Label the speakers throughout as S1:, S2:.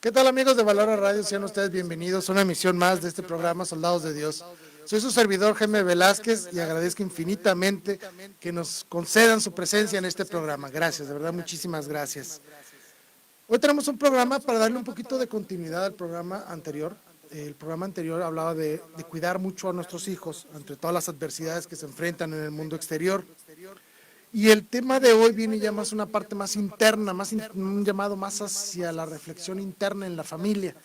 S1: ¿Qué tal, amigos de Valora Radio? Sean ustedes bienvenidos a una emisión más de este programa Soldados de Dios. Soy su servidor Jaime Velázquez y agradezco infinitamente que nos concedan su presencia en este programa. Gracias, de verdad, muchísimas gracias. Hoy tenemos un programa para darle un poquito de continuidad al programa anterior. El programa anterior hablaba de cuidar mucho a nuestros hijos ante todas las adversidades que se enfrentan en el mundo exterior. Y el tema de hoy viene ya más una parte más interna, un llamado más hacia la reflexión interna en la familia.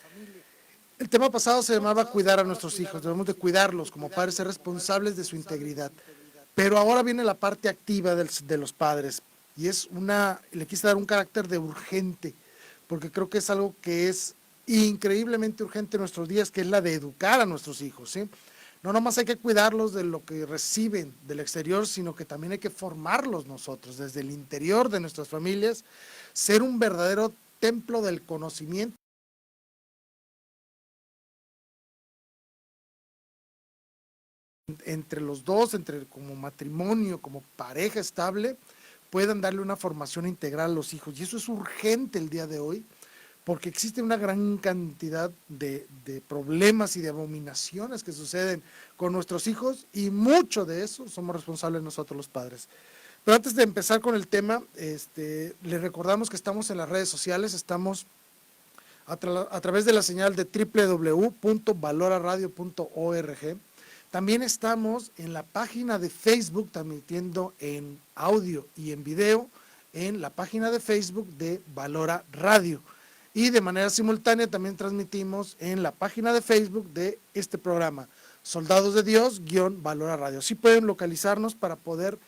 S1: El tema pasado se llamaba cuidar a nuestros hijos, debemos de cuidarlos como padres, ser responsables de su integridad. Pero ahora viene la parte activa de los padres y le quise dar un carácter de urgente, porque creo que es algo que es increíblemente urgente en nuestros días, que es la de educar a nuestros hijos, ¿sí? No nomás hay que cuidarlos de lo que reciben del exterior, sino que también hay que formarlos nosotros, desde el interior de nuestras familias, ser un verdadero templo del conocimiento entre los dos, como matrimonio, como pareja estable, puedan darle una formación integral a los hijos. Y eso es urgente el día de hoy, porque existe una gran cantidad de problemas y de abominaciones que suceden con nuestros hijos, y mucho de eso somos responsables nosotros los padres. Pero antes de empezar con el tema, les recordamos que estamos en las redes sociales, estamos a través de la señal de www.valoraradio.org. También estamos en la página de Facebook, transmitiendo en audio y en video, en la página de Facebook de Valora Radio. Y de manera simultánea también transmitimos en la página de Facebook de este programa, Soldados de Dios-Valora Radio. Sí pueden localizarnos para poder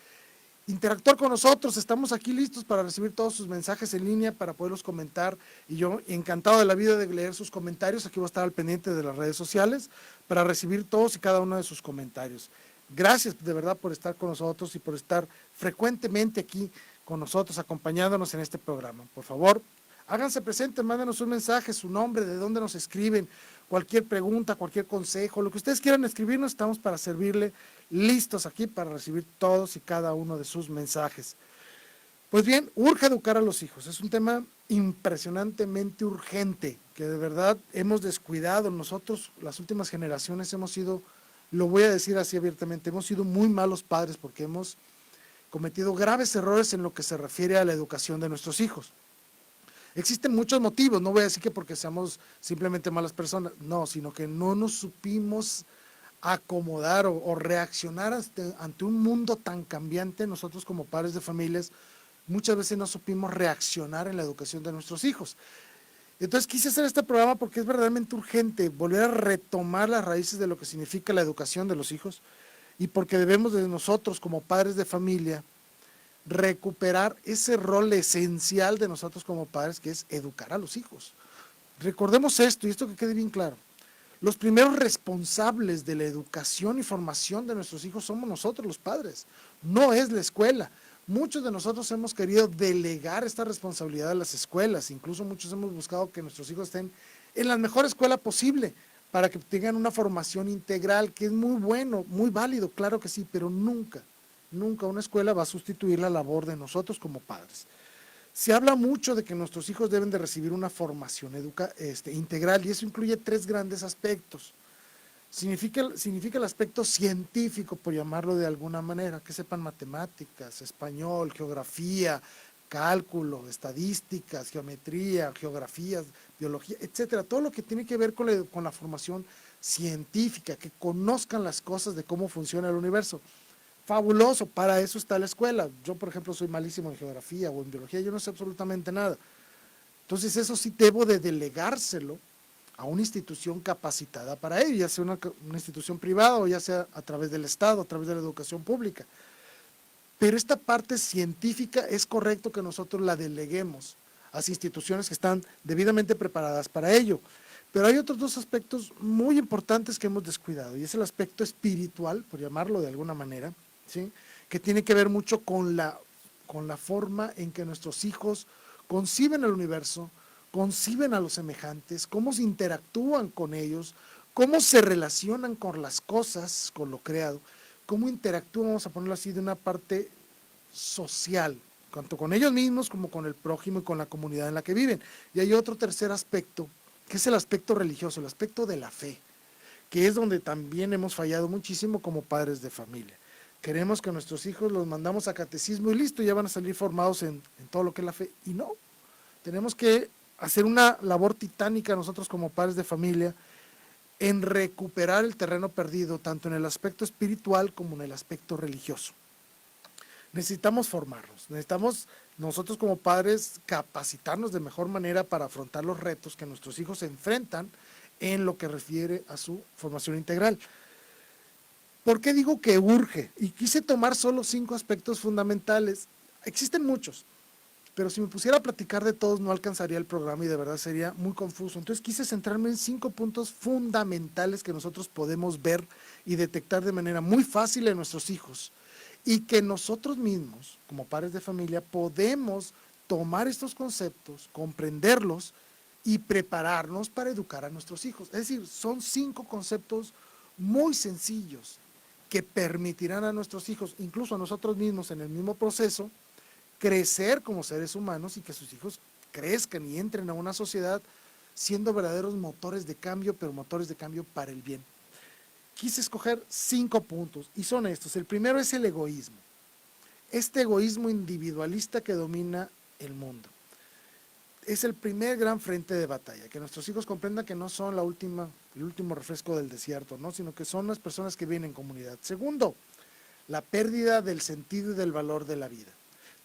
S1: interactuar con nosotros. Estamos aquí listos para recibir todos sus mensajes en línea, para poderlos comentar, y yo encantado de la vida de leer sus comentarios. Aquí voy a estar al pendiente de las redes sociales para recibir todos y cada uno de sus comentarios. Gracias de verdad por estar con nosotros y por estar frecuentemente aquí con nosotros, acompañándonos en este programa. Por favor, háganse presentes, mándenos un mensaje, su nombre, de dónde nos escriben, cualquier pregunta, cualquier consejo, lo que ustedes quieran escribirnos, estamos para servirle, listos aquí para recibir todos y cada uno de sus mensajes. Pues bien, urge educar a los hijos, es un tema impresionantemente urgente, que de verdad hemos descuidado. Nosotros, las últimas generaciones, hemos sido, lo voy a decir así abiertamente, hemos sido muy malos padres porque hemos cometido graves errores en lo que se refiere a la educación de nuestros hijos. Existen muchos motivos, no voy a decir que porque seamos simplemente malas personas, no, sino que no nos supimos acomodar o reaccionar ante un mundo tan cambiante. Nosotros como padres de familias muchas veces no supimos reaccionar en la educación de nuestros hijos. Entonces quise hacer este programa porque es verdaderamente urgente volver a retomar las raíces de lo que significa la educación de los hijos, y porque debemos de nosotros como padres de familia recuperar ese rol esencial de nosotros como padres, que es educar a los hijos. Recordemos esto, y esto que quede bien claro: los primeros responsables de la educación y formación de nuestros hijos somos nosotros los padres, no es la escuela. Muchos de nosotros hemos querido delegar esta responsabilidad a las escuelas, incluso muchos hemos buscado que nuestros hijos estén en la mejor escuela posible para que tengan una formación integral, que es muy bueno, muy válido, claro que sí, pero nunca una escuela va a sustituir la labor de nosotros como padres. Se habla mucho de que nuestros hijos deben de recibir una formación integral, y eso incluye tres grandes aspectos. Significa el aspecto científico, por llamarlo de alguna manera, que sepan matemáticas, español, geografía, cálculo, estadísticas, geometría, geografías, biología, etcétera. Todo lo que tiene que ver con la formación científica, que conozcan las cosas de cómo funciona el universo. Fabuloso, para eso está la escuela. Yo, por ejemplo, soy malísimo en geografía o en biología, yo no sé absolutamente nada. Entonces eso sí debo de delegárselo a una institución capacitada para ello, ya sea una institución privada o ya sea a través del Estado, a través de la educación pública. Pero esta parte científica es correcto que nosotros la deleguemos a las instituciones que están debidamente preparadas para ello. Pero hay otros dos aspectos muy importantes que hemos descuidado, y es el aspecto espiritual, por llamarlo de alguna manera, ¿sí?, que tiene que ver mucho con la forma en que nuestros hijos conciben el universo, conciben a los semejantes, cómo se interactúan con ellos, cómo se relacionan con las cosas, con lo creado, cómo interactúan, vamos a ponerlo así, de una parte social tanto con ellos mismos como con el prójimo y con la comunidad en la que viven. Y hay otro tercer aspecto, que es el aspecto religioso, el aspecto de la fe, que es donde también hemos fallado muchísimo como padres de familia. Queremos que nuestros hijos los mandamos a catecismo y listo, ya van a salir formados en todo lo que es la fe. Y no, tenemos que hacer una labor titánica nosotros como padres de familia en recuperar el terreno perdido, tanto en el aspecto espiritual como en el aspecto religioso. Necesitamos formarnos, necesitamos nosotros como padres capacitarnos de mejor manera para afrontar los retos que nuestros hijos se enfrentan en lo que refiere a su formación integral. ¿Por qué digo que urge? Y quise tomar solo 5 aspectos fundamentales. Existen muchos, pero si me pusiera a platicar de todos no alcanzaría el programa y de verdad sería muy confuso. Entonces quise centrarme en 5 puntos fundamentales que nosotros podemos ver y detectar de manera muy fácil en nuestros hijos y que nosotros mismos, como padres de familia, podemos tomar estos conceptos, comprenderlos y prepararnos para educar a nuestros hijos. Es decir, son 5 conceptos muy sencillos que permitirán a nuestros hijos, incluso a nosotros mismos en el mismo proceso, crecer como seres humanos y que sus hijos crezcan y entren a una sociedad siendo verdaderos motores de cambio, pero motores de cambio para el bien. Quise escoger 5 puntos y son estos. El primero es el egoísmo. Este egoísmo individualista que domina el mundo. Es el primer gran frente de batalla, que nuestros hijos comprendan que no son el último refresco del desierto, ¿no? Sino que son las personas que viven en comunidad. Segundo, la pérdida del sentido y del valor de la vida,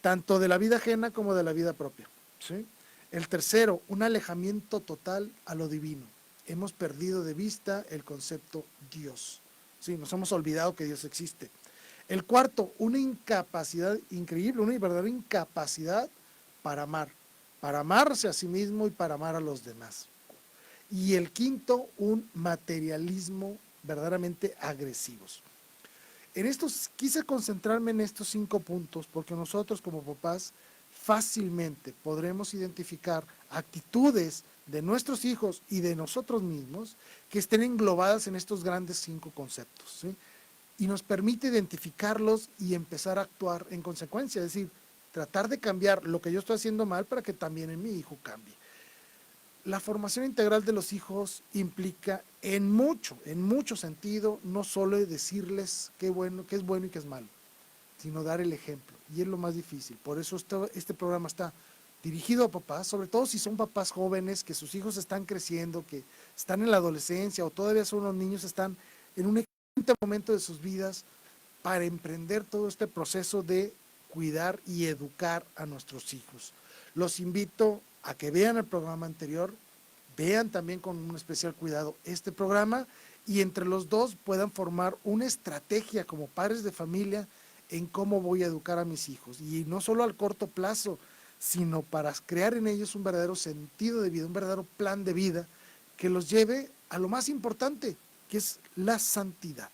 S1: tanto de la vida ajena como de la vida propia, ¿sí? El tercero, un alejamiento total a lo divino. Hemos perdido de vista el concepto Dios, ¿sí? Nos hemos olvidado que Dios existe. El cuarto, una incapacidad increíble, una verdadera incapacidad para amarse a sí mismo y para amar a los demás. Y el quinto, un materialismo verdaderamente agresivos. Quise concentrarme en estos 5 puntos porque nosotros como papás fácilmente podremos identificar actitudes de nuestros hijos y de nosotros mismos que estén englobadas en estos grandes 5 conceptos, ¿sí? Y nos permite identificarlos y empezar a actuar en consecuencia, es decir, tratar de cambiar lo que yo estoy haciendo mal para que también en mi hijo cambie. La formación integral de los hijos implica en mucho sentido, no solo decirles qué es bueno y qué es malo, sino dar el ejemplo. Y es lo más difícil. Por eso este programa está dirigido a papás, sobre todo si son papás jóvenes, que sus hijos están creciendo, que están en la adolescencia o todavía son unos niños, están en un excelente momento de sus vidas para emprender todo este proceso de cuidar y educar a nuestros hijos. Los invito a que vean el programa anterior, vean también con un especial cuidado este programa y entre los dos puedan formar una estrategia como padres de familia en cómo voy a educar a mis hijos. Y no solo al corto plazo, sino para crear en ellos un verdadero sentido de vida, un verdadero plan de vida que los lleve a lo más importante, que es la santidad.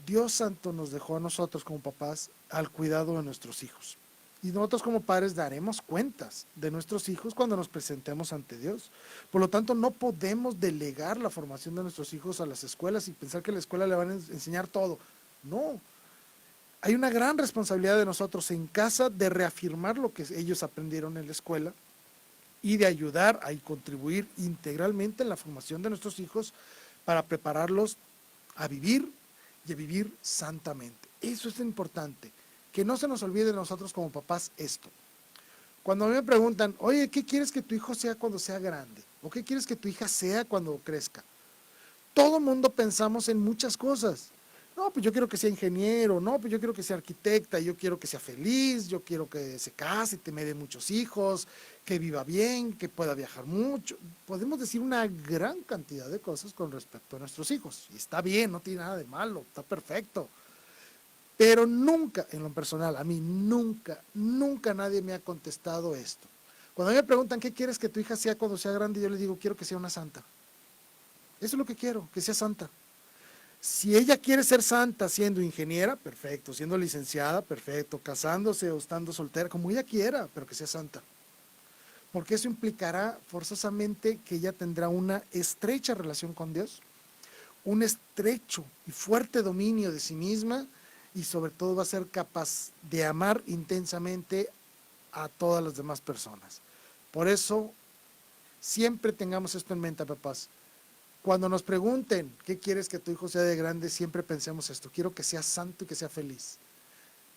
S1: Dios Santo nos dejó a nosotros como papás al cuidado de nuestros hijos. Y nosotros como padres daremos cuentas de nuestros hijos cuando nos presentemos ante Dios. Por lo tanto, no podemos delegar la formación de nuestros hijos a las escuelas y pensar que la escuela le van a enseñar todo. No. Hay una gran responsabilidad de nosotros en casa de reafirmar lo que ellos aprendieron en la escuela y de ayudar a contribuir integralmente en la formación de nuestros hijos para prepararlos a vivir y a vivir santamente. Eso es importante, que no se nos olvide de nosotros como papás esto. Cuando a mí me preguntan, oye, ¿qué quieres que tu hijo sea cuando sea grande? ¿O qué quieres que tu hija sea cuando crezca? Todo el mundo pensamos en muchas cosas. No, pues yo quiero que sea ingeniero, no, pues yo quiero que sea arquitecta, yo quiero que sea feliz, yo quiero que se case, que me dé muchos hijos, que viva bien, que pueda viajar mucho. Podemos decir una gran cantidad de cosas con respecto a nuestros hijos. Y está bien, no tiene nada de malo, está perfecto. Pero nunca, en lo personal, a mí nunca nadie me ha contestado esto. Cuando a mí me preguntan qué quieres que tu hija sea cuando sea grande, yo les digo, quiero que sea una santa. Eso es lo que quiero, que sea santa. Si ella quiere ser santa siendo ingeniera, perfecto, siendo licenciada, perfecto, casándose o estando soltera, como ella quiera, pero que sea santa. Porque eso implicará forzosamente que ella tendrá una estrecha relación con Dios, un estrecho y fuerte dominio de sí misma y sobre todo va a ser capaz de amar intensamente a todas las demás personas. Por eso, siempre tengamos esto en mente, papás. Cuando nos pregunten qué quieres que tu hijo sea de grande, siempre pensemos esto: quiero que sea santo y que sea feliz.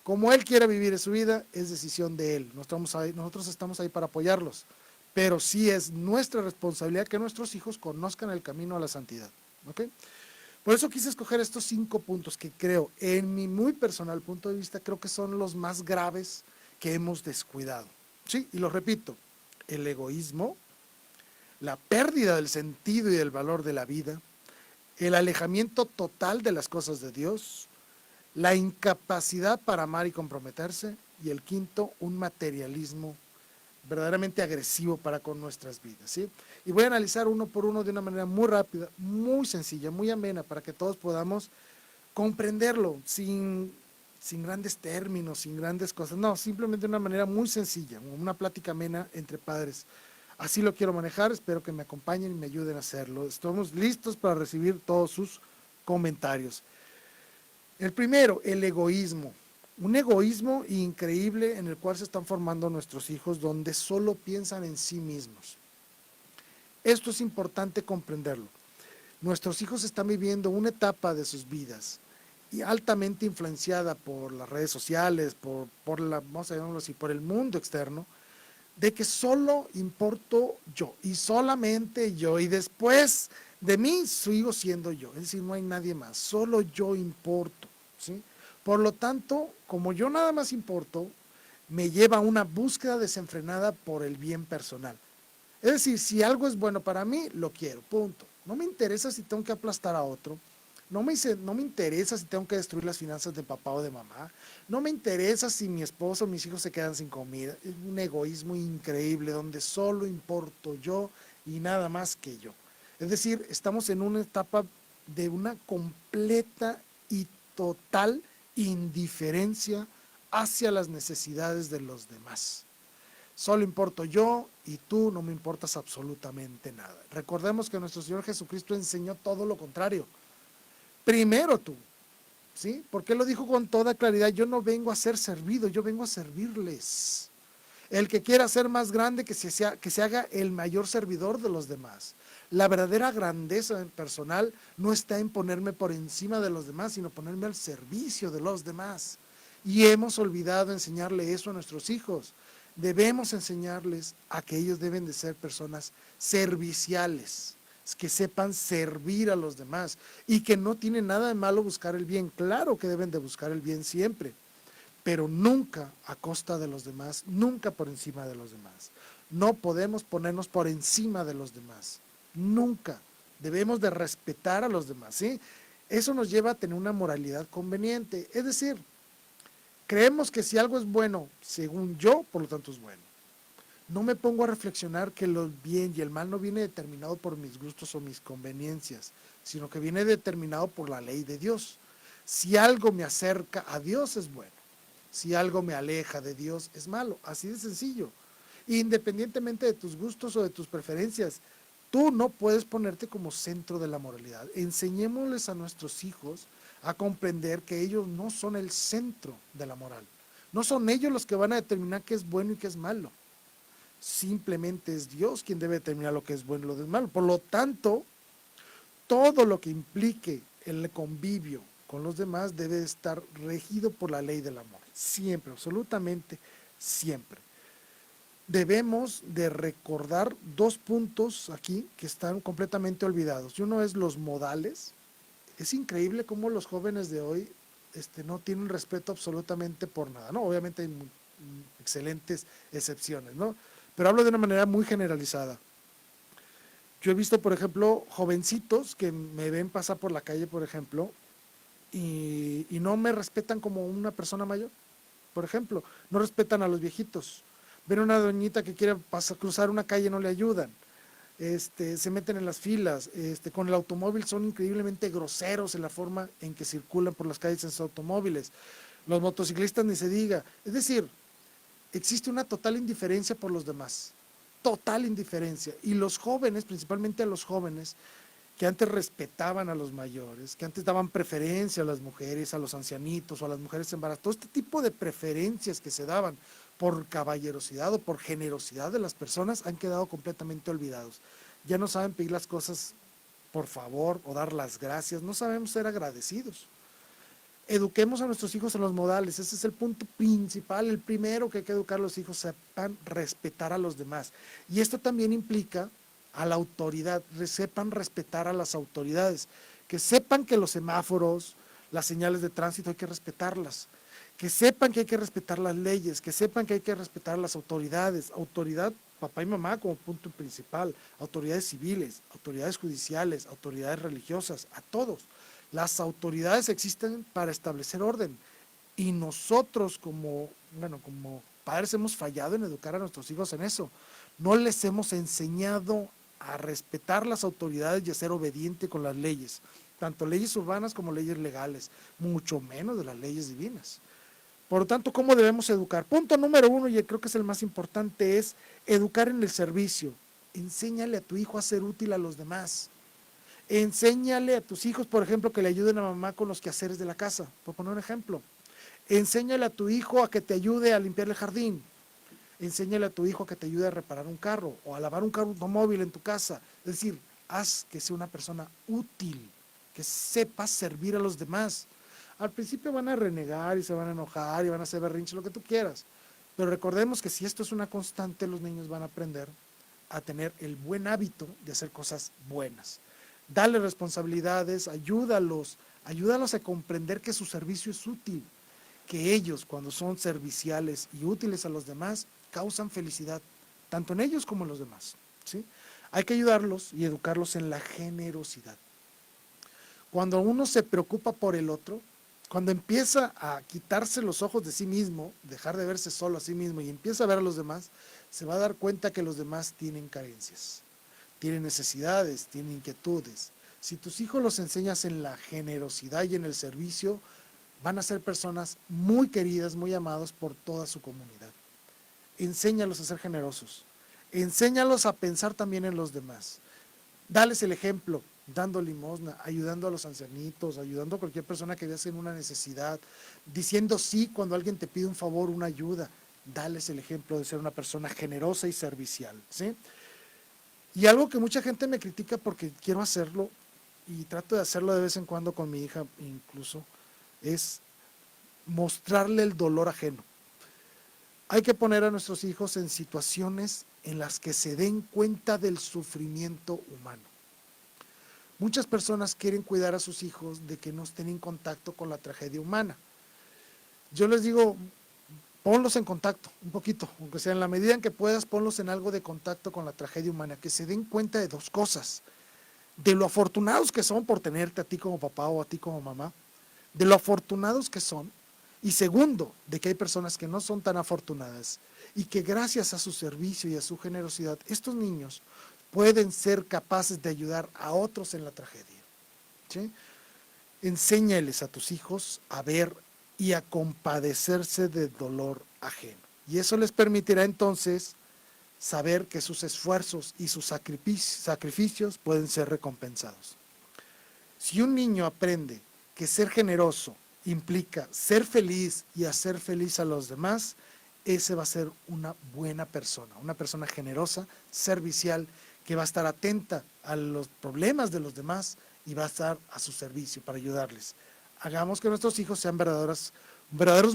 S1: Como él quiera vivir su vida, es decisión de él. Nosotros estamos ahí para apoyarlos, pero sí es nuestra responsabilidad que nuestros hijos conozcan el camino a la santidad. ¿Okay? Por eso quise escoger estos 5 puntos que creo, en mi muy personal punto de vista, creo que son los más graves que hemos descuidado. Sí, y lo repito: el egoísmo, la pérdida del sentido y del valor de la vida, el alejamiento total de las cosas de Dios, la incapacidad para amar y comprometerse, y el quinto, un materialismo verdaderamente agresivo para con nuestras vidas, ¿sí? Y voy a analizar uno por uno de una manera muy rápida, muy sencilla, muy amena, para que todos podamos comprenderlo sin grandes términos, sin grandes cosas, no, simplemente de una manera muy sencilla, una plática amena entre padres. Así lo quiero manejar, espero que me acompañen y me ayuden a hacerlo. Estamos listos para recibir todos sus comentarios. El primero, el egoísmo. Un egoísmo increíble en el cual se están formando nuestros hijos, donde solo piensan en sí mismos. Esto es importante comprenderlo. Nuestros hijos están viviendo una etapa de sus vidas y altamente influenciada por las redes sociales, vamos a llamarlo así, por el mundo externo, de que solo importo yo y solamente yo, y después de mí sigo siendo yo, es decir, no hay nadie más, solo yo importo, ¿sí? Por lo tanto, como yo nada más importo, me lleva a una búsqueda desenfrenada por el bien personal. Es decir, si algo es bueno para mí, lo quiero, punto. No me interesa si tengo que aplastar a otro. No me interesa si tengo que destruir las finanzas de papá o de mamá. No me interesa si mi esposo o mis hijos se quedan sin comida. Es un egoísmo increíble donde solo importo yo y nada más que yo. Es decir, estamos en una etapa de una completa y total indiferencia hacia las necesidades de los demás. Solo importo yo y tú no me importas absolutamente nada. Recordemos que nuestro Señor Jesucristo enseñó todo lo contrario. Primero tú, ¿sí? Porque lo dijo con toda claridad: yo no vengo a ser servido, yo vengo a servirles. El que quiera ser más grande, que se haga el mayor servidor de los demás. La verdadera grandeza personal no está en ponerme por encima de los demás, sino ponerme al servicio de los demás. Y hemos olvidado enseñarle eso a nuestros hijos. Debemos enseñarles a que ellos deben de ser personas serviciales, que sepan servir a los demás y que no tiene nada de malo buscar el bien. Claro que deben de buscar el bien siempre, pero nunca a costa de los demás, nunca por encima de los demás. No podemos ponernos por encima de los demás, nunca. Debemos de respetar a los demás, ¿sí? Eso nos lleva a tener una moralidad conveniente, es decir, creemos que si algo es bueno, según yo, por lo tanto es bueno. No me pongo a reflexionar que el bien y el mal no viene determinado por mis gustos o mis conveniencias, sino que viene determinado por la ley de Dios. Si algo me acerca a Dios, es bueno. Si algo me aleja de Dios, es malo. Así de sencillo. Independientemente de tus gustos o de tus preferencias, tú no puedes ponerte como centro de la moralidad. Enseñémosles a nuestros hijos a comprender que ellos no son el centro de la moral. No son ellos los que van a determinar qué es bueno y qué es malo. Simplemente es Dios quien debe determinar lo que es bueno y lo que es malo. Por lo tanto, todo lo que implique el convivio con los demás debe estar regido por la ley del amor. Siempre, absolutamente siempre. Debemos de recordar 2 puntos aquí que están completamente olvidados. Y uno es los modales. Es increíble cómo los jóvenes de hoy no tienen respeto absolutamente por nada, ¿no? Obviamente hay excelentes excepciones, ¿no? Pero hablo de una manera muy generalizada. Yo he visto, por ejemplo, jovencitos que me ven pasar por la calle, por ejemplo, y no me respetan como una persona mayor. Por ejemplo, no respetan a los viejitos. Ven a una doñita que quiere cruzar una calle, no le ayudan. Se meten en las filas. Con el automóvil son increíblemente groseros en la forma en que circulan por las calles en sus automóviles. Los motociclistas ni se diga. Es decir, existe una total indiferencia por los demás. Total indiferencia. Y los jóvenes, principalmente a los jóvenes, que antes respetaban a los mayores, que antes daban preferencia a las mujeres, a los ancianitos o a las mujeres embarazadas. Todo este tipo de preferencias que se daban por caballerosidad o por generosidad de las personas han quedado completamente olvidados. Ya no saben pedir las cosas por favor o dar las gracias, no sabemos ser agradecidos. Eduquemos a nuestros hijos en los modales, ese es el punto principal, el primero que hay que educar a los hijos, sepan respetar a los demás. Y esto también implica a la autoridad, sepan respetar a las autoridades, que sepan que los semáforos, las señales de tránsito hay que respetarlas, que sepan que hay que respetar las leyes, que sepan que hay que respetar a las autoridades, autoridad papá y mamá como punto principal, autoridades civiles, autoridades judiciales, autoridades religiosas, a todos. Las autoridades existen para establecer orden y nosotros como padres hemos fallado en educar a nuestros hijos en eso. No les hemos enseñado a respetar las autoridades y a ser obediente con las leyes, tanto leyes urbanas como leyes legales, mucho menos de las leyes divinas. Por lo tanto, ¿cómo debemos educar? Punto número 1, y creo que es el más importante, es educar en el servicio. Enséñale a tu hijo a ser útil a los demás. Enséñale a tus hijos, por ejemplo, que le ayuden a mamá con los quehaceres de la casa, por poner un ejemplo. Enséñale a tu hijo a que te ayude a limpiar el jardín. Enséñale a tu hijo a que te ayude a reparar un carro o a lavar un carro automóvil en tu casa. Es decir, haz que sea una persona útil, que sepa servir a los demás. Al principio van a renegar y se van a enojar y van a hacer berrinche, lo que tú quieras. Pero recordemos que si esto es una constante, los niños van a aprender a tener el buen hábito de hacer cosas buenas. Dale responsabilidades, ayúdalos a comprender que su servicio es útil, que ellos cuando son serviciales y útiles a los demás, causan felicidad, tanto en ellos como en los demás, ¿sí? Hay que ayudarlos y educarlos en la generosidad. Cuando uno se preocupa por el otro, cuando empieza a quitarse los ojos de sí mismo, dejar de verse solo a sí mismo y empieza a ver a los demás, se va a dar cuenta que los demás tienen carencias, tienen necesidades, tienen inquietudes. Si tus hijos los enseñas en la generosidad y en el servicio, van a ser personas muy queridas, muy amados por toda su comunidad. Enséñalos a ser generosos, enséñalos a pensar también en los demás. Dales el ejemplo, dando limosna, ayudando a los ancianitos, ayudando a cualquier persona que veas en una necesidad, diciendo sí cuando alguien te pide un favor, una ayuda. Dales el ejemplo de ser una persona generosa y servicial, ¿sí? Y algo que mucha gente me critica porque quiero hacerlo, y trato de hacerlo de vez en cuando con mi hija incluso, es mostrarle el dolor ajeno. Hay que poner a nuestros hijos en situaciones en las que se den cuenta del sufrimiento humano. Muchas personas quieren cuidar a sus hijos de que no estén en contacto con la tragedia humana. Yo les digo, ponlos en contacto, un poquito, aunque sea en la medida en que puedas, ponlos en algo de contacto con la tragedia humana, que se den cuenta de dos cosas, de lo afortunados que son por tenerte a ti como papá o a ti como mamá, de lo afortunados que son, y segundo, de que hay personas que no son tan afortunadas y que gracias a su servicio y a su generosidad, estos niños pueden ser capaces de ayudar a otros en la tragedia, ¿sí? Enséñales a tus hijos a ver y a compadecerse del dolor ajeno. Y eso les permitirá entonces saber que sus esfuerzos y sus sacrificios pueden ser recompensados. Si un niño aprende que ser generoso implica ser feliz y hacer feliz a los demás, ese va a ser una buena persona, una persona generosa, servicial, que va a estar atenta a los problemas de los demás y va a estar a su servicio para ayudarles. Hagamos que nuestros hijos sean verdaderos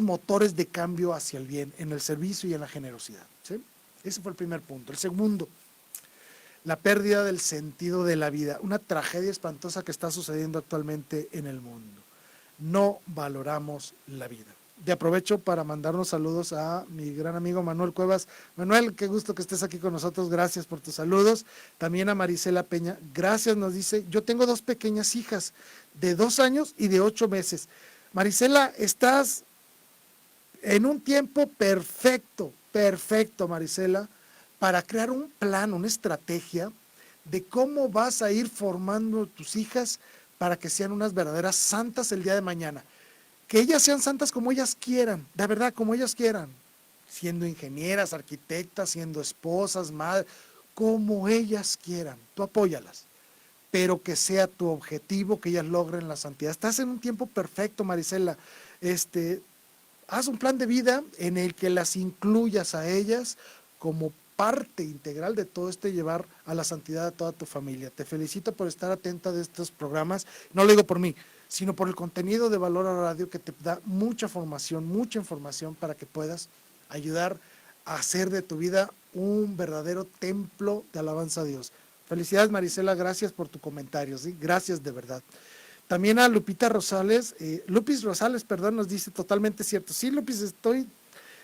S1: motores de cambio hacia el bien, en el servicio y en la generosidad, ¿sí? Ese fue el primer punto. El segundo, la pérdida del sentido de la vida, una tragedia espantosa que está sucediendo actualmente en el mundo. No valoramos la vida. De aprovecho para mandarnos saludos a mi gran amigo Manuel Cuevas. Manuel, qué gusto que estés aquí con nosotros, gracias por tus saludos. También a Marisela Peña, gracias, nos dice, yo tengo 2 pequeñas hijas de 2 años y de 8 meses. Marisela, estás en un tiempo perfecto, Marisela, para crear un plan, una estrategia de cómo vas a ir formando tus hijas para que sean unas verdaderas santas el día de mañana. Que ellas sean santas como ellas quieran, de verdad, como ellas quieran. Siendo ingenieras, arquitectas, siendo esposas, madres, como ellas quieran. Tú apóyalas. pero que sea tu objetivo, que ellas logren la santidad. Estás en un tiempo perfecto, Marisela. Haz un plan de vida en el que las incluyas a ellas como parte integral de todo llevar a la santidad a toda tu familia. Te felicito por estar atenta de estos programas. No lo digo por mí, sino por el contenido de Valora Radio, que te da mucha formación, mucha información para que puedas ayudar a hacer de tu vida un verdadero templo de alabanza a Dios. Felicidades, Marisela, gracias por tu comentario, ¿sí? Gracias de verdad. También a Lupita Rosales, Lupis Rosales, perdón, nos dice totalmente cierto. Sí, Lupis,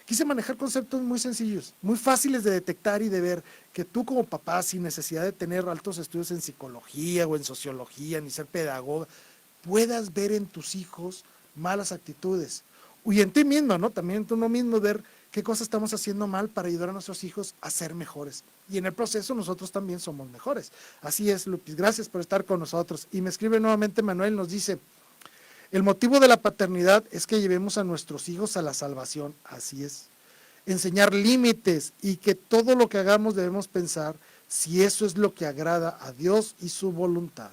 S1: quise manejar conceptos muy sencillos, muy fáciles de detectar y de ver, que tú como papá, sin necesidad de tener altos estudios en psicología o en sociología, ni ser pedagoga, puedas ver en tus hijos malas actitudes. Y en ti mismo, ¿no? También tú mismo ver qué cosas estamos haciendo mal para ayudar a nuestros hijos a ser mejores. Y en el proceso nosotros también somos mejores. Así es, Lupis, gracias por estar con nosotros. Y me escribe nuevamente Manuel, nos dice, el motivo de la paternidad es que llevemos a nuestros hijos a la salvación. Así es. Enseñar límites y que todo lo que hagamos debemos pensar si eso es lo que agrada a Dios y su voluntad.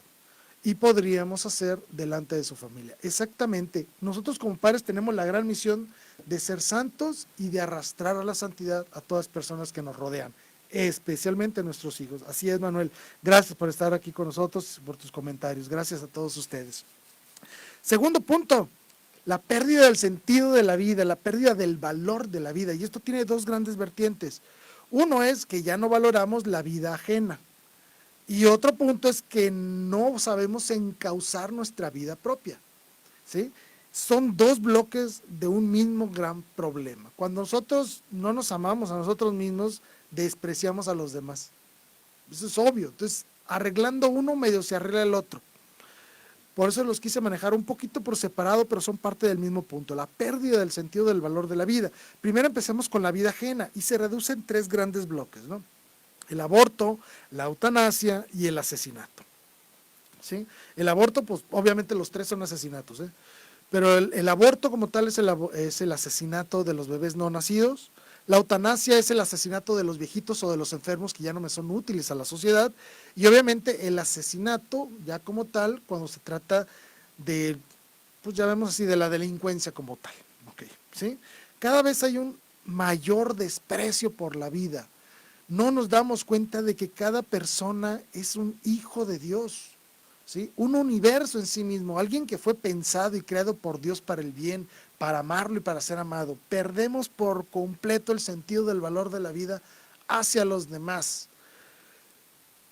S1: Y podríamos hacer delante de su familia. Exactamente. Nosotros como padres tenemos la gran misión de ser santos y de arrastrar a la santidad a todas las personas que nos rodean, especialmente a nuestros hijos. Así es, Manuel. Gracias por estar aquí con nosotros, por tus comentarios. Gracias a todos ustedes. Segundo punto, la pérdida del sentido de la vida, la pérdida del valor de la vida. Y esto tiene dos grandes vertientes. Uno es que ya no valoramos la vida ajena. Y otro punto es que no sabemos encauzar nuestra vida propia, ¿sí? Son dos bloques de un mismo gran problema. Cuando nosotros no nos amamos a nosotros mismos, despreciamos a los demás. Eso es obvio. Entonces, arreglando uno, medio se arregla el otro. Por eso los quise manejar un poquito por separado, pero son parte del mismo punto, la pérdida del sentido del valor de la vida. Primero empecemos con la vida ajena y se reduce en tres grandes bloques, ¿no? El aborto, la eutanasia y el asesinato, ¿sí? El aborto, pues obviamente los tres son asesinatos, ¿eh? Pero el aborto como tal es el asesinato de los bebés no nacidos. La eutanasia es el asesinato de los viejitos o de los enfermos que ya no me son útiles a la sociedad. Y obviamente el asesinato ya como tal, cuando se trata de, pues ya vemos así, de la delincuencia como tal, ¿okay? ¿Sí? Cada vez hay un mayor desprecio por la vida. No nos damos cuenta de que cada persona es un hijo de Dios, ¿sí? Un universo en sí mismo, alguien que fue pensado y creado por Dios para el bien, para amarlo y para ser amado. Perdemos por completo el sentido del valor de la vida hacia los demás.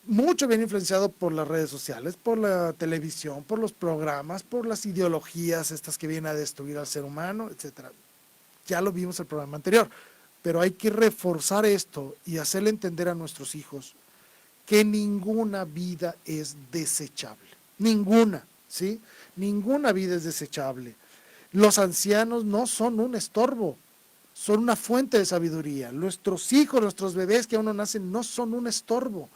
S1: Mucho bien influenciado por las redes sociales, por la televisión, por los programas, por las ideologías estas que vienen a destruir al ser humano, etcétera. Ya lo vimos en el programa anterior. Pero hay que reforzar esto y hacerle entender a nuestros hijos que ninguna vida es desechable. Ninguna, ¿sí? Ninguna vida es desechable. Los ancianos no son un estorbo, son una fuente de sabiduría. Nuestros hijos, nuestros bebés que aún no nacen, no son un estorbo,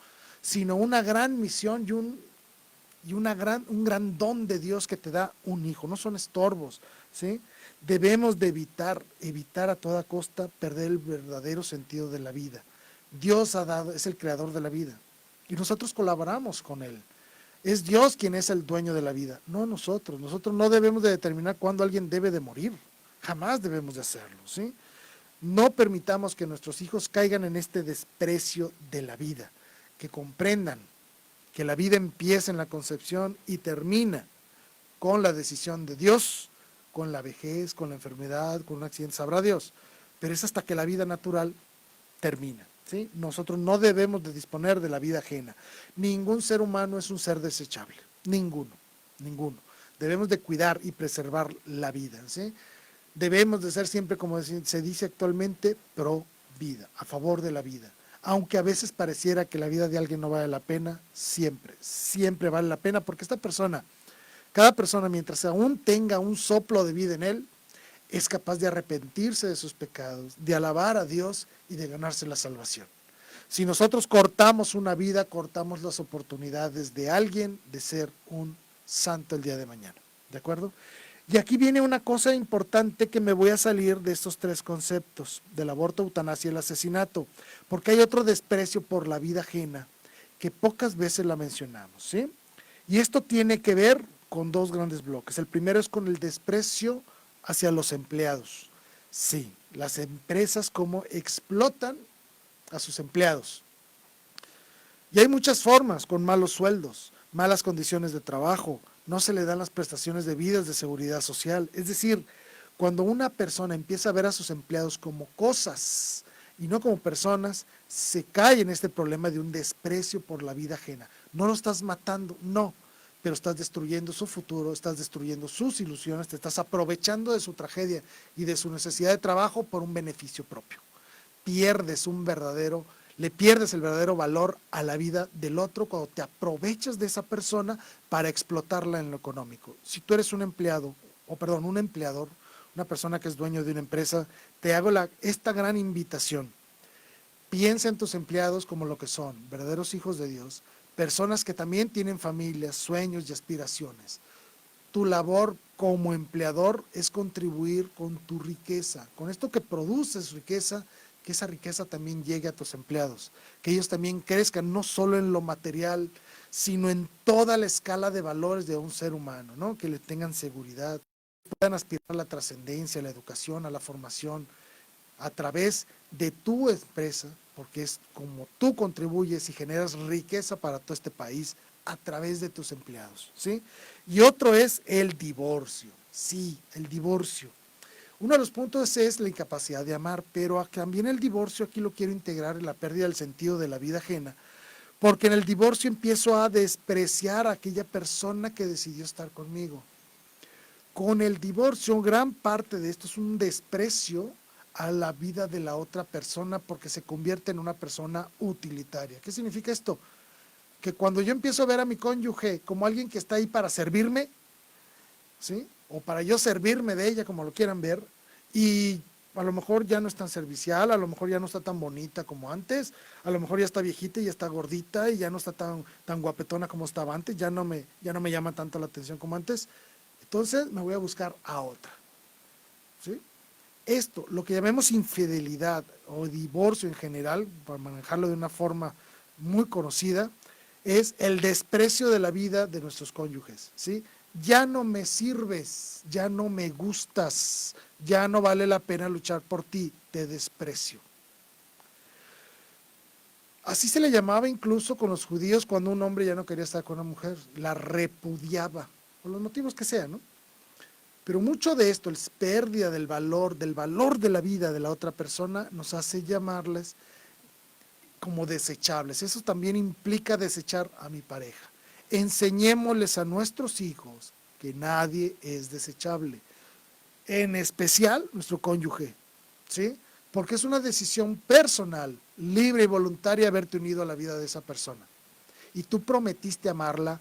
S1: sino una gran misión y un gran don de Dios que te da un hijo. No son estorbos, ¿sí? Debemos de evitar a toda costa perder el verdadero sentido de la vida. Dios es el creador de la vida y nosotros colaboramos con Él. Es Dios quien es el dueño de la vida, no nosotros. Nosotros no debemos de determinar cuándo alguien debe de morir, jamás debemos de hacerlo, ¿sí? No permitamos que nuestros hijos caigan en este desprecio de la vida, que comprendan que la vida empieza en la concepción y termina con la decisión de Dios, con la vejez, con la enfermedad, con un accidente, sabrá Dios, pero es hasta que la vida natural termina, ¿sí? Nosotros no debemos de disponer de la vida ajena. Ningún ser humano es un ser desechable, ninguno. Debemos de cuidar y preservar la vida, ¿sí? Debemos de ser siempre, como se dice actualmente, pro vida, a favor de la vida. Aunque a veces pareciera que la vida de alguien no vale la pena, siempre vale la pena, porque cada persona, mientras aún tenga un soplo de vida en él, es capaz de arrepentirse de sus pecados, de alabar a Dios y de ganarse la salvación. Si nosotros cortamos una vida, cortamos las oportunidades de alguien de ser un santo el día de mañana. ¿De acuerdo? Y aquí viene una cosa importante, que me voy a salir de estos tres conceptos, del aborto, eutanasia y el asesinato, porque hay otro desprecio por la vida ajena que pocas veces la mencionamos, ¿sí? Y esto tiene que ver con dos grandes bloques. El primero es con el desprecio hacia los empleados. Sí, las empresas como explotan a sus empleados. Y hay muchas formas, con malos sueldos, malas condiciones de trabajo, no se le dan las prestaciones debidas de seguridad social. Es decir, cuando una persona empieza a ver a sus empleados como cosas y no como personas, se cae en este problema de un desprecio por la vida ajena. No lo estás matando, no, pero estás destruyendo su futuro, estás destruyendo sus ilusiones, te estás aprovechando de su tragedia y de su necesidad de trabajo por un beneficio propio. Le pierdes el verdadero valor a la vida del otro cuando te aprovechas de esa persona para explotarla en lo económico. Si tú eres un empleado, un empleador, una persona que es dueño de una empresa, te hago esta gran invitación. Piensa en tus empleados como lo que son, verdaderos hijos de Dios, personas que también tienen familias, sueños y aspiraciones. Tu labor como empleador es contribuir con tu riqueza, con esto que produces riqueza, que esa riqueza también llegue a tus empleados, que ellos también crezcan no solo en lo material, sino en toda la escala de valores de un ser humano, ¿no? Que le tengan seguridad, puedan aspirar a la trascendencia, a la educación, a la formación, a través de tu empresa, porque es como tú contribuyes y generas riqueza para todo este país a través de tus empleados, ¿sí? Y otro es el divorcio, sí, el divorcio. Uno de los puntos es la incapacidad de amar, pero también el divorcio aquí lo quiero integrar en la pérdida del sentido de la vida ajena, porque en el divorcio empiezo a despreciar a aquella persona que decidió estar conmigo. Con el divorcio, gran parte de esto es un desprecio a la vida de la otra persona porque se convierte en una persona utilitaria. ¿Qué significa esto? Que cuando yo empiezo a ver a mi cónyuge como alguien que está ahí para servirme, ¿sí? O para yo servirme de ella, como lo quieran ver, y a lo mejor ya no es tan servicial, a lo mejor ya no está tan bonita como antes, a lo mejor ya está viejita y ya está gordita y ya no está tan guapetona como estaba antes, ya no me llama tanto la atención como antes, entonces me voy a buscar a otra, ¿sí? Esto, lo que llamemos infidelidad o divorcio en general, para manejarlo de una forma muy conocida, es el desprecio de la vida de nuestros cónyuges, ¿sí? Ya no me sirves, ya no me gustas, ya no vale la pena luchar por ti, te desprecio. Así se le llamaba incluso con los judíos cuando un hombre ya no quería estar con una mujer, la repudiaba, por los motivos que sean, ¿no? Pero mucho de esto, es pérdida del valor de la vida de la otra persona, nos hace llamarles como desechables. Eso también implica desechar a mi pareja. Enseñémosles a nuestros hijos que nadie es desechable, en especial nuestro cónyuge, ¿sí? Porque es una decisión personal, libre y voluntaria haberte unido a la vida de esa persona. Y tú prometiste amarla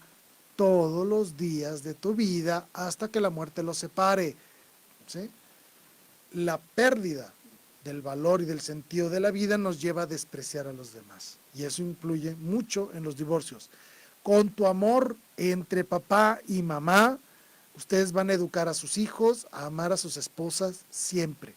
S1: todos los días de tu vida hasta que la muerte los separe, ¿sí? La pérdida del valor y del sentido de la vida nos lleva a despreciar a los demás. Y eso influye mucho en los divorcios. Con tu amor entre papá y mamá, ustedes van a educar a sus hijos a amar a sus esposas siempre.